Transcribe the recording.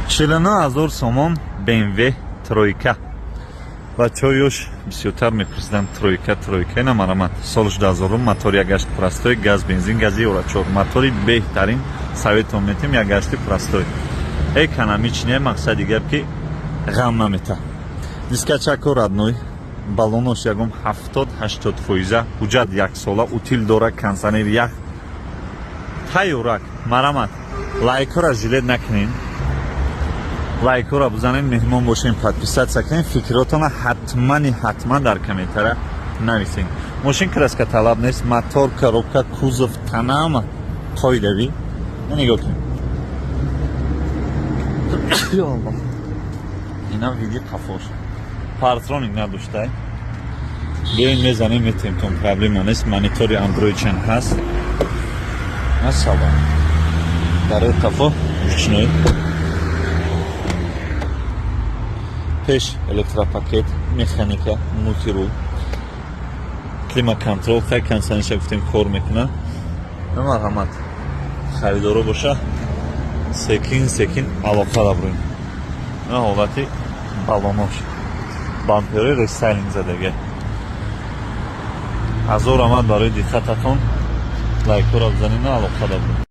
49,000 сомон BMW тройка. Бачаёш бисёртар мепурсиданд тройка. Ина марамат. Солиш 2000 мотори гашт простой, газ, бензин, гази Euro 4. Мотори беҳтарин советом метем як гашти простой. Экономичнее, мақсад дигар ки ғам намета. Дискачако родной. Балонош ягом 70-80%. Ҳуҷҷат 1 сола, утил дора, кондиционер ях. Тайёрак, марамат. Лайкора жилет накунин. Лайкора бузанин, меҳмон бошем, подписатсия кунин, фикротона ҳатман дар комментария нависин. Мошин краска талаб нест, мотор, коробка, кузов, танама қоидави. Нигоҳ кунед. Ина види қафош. Партроник надоштай. Биёин мезанем, метем, проблема нест. Монитори андроидчан ҳаст. Масалан, дарои қафо ручной. Пеш электропакет, механика, мультирул, климат-контрол, хай кондиционерша гуфтем кор мекуна. Марҳамат. Харидоро боша. Секин алоқа дабрӯем. На ҳолати балонош. Бампери рестайлинг задага. Азор омад барои диққататон. Лайкора бизанед, на алоқа дабрӯем.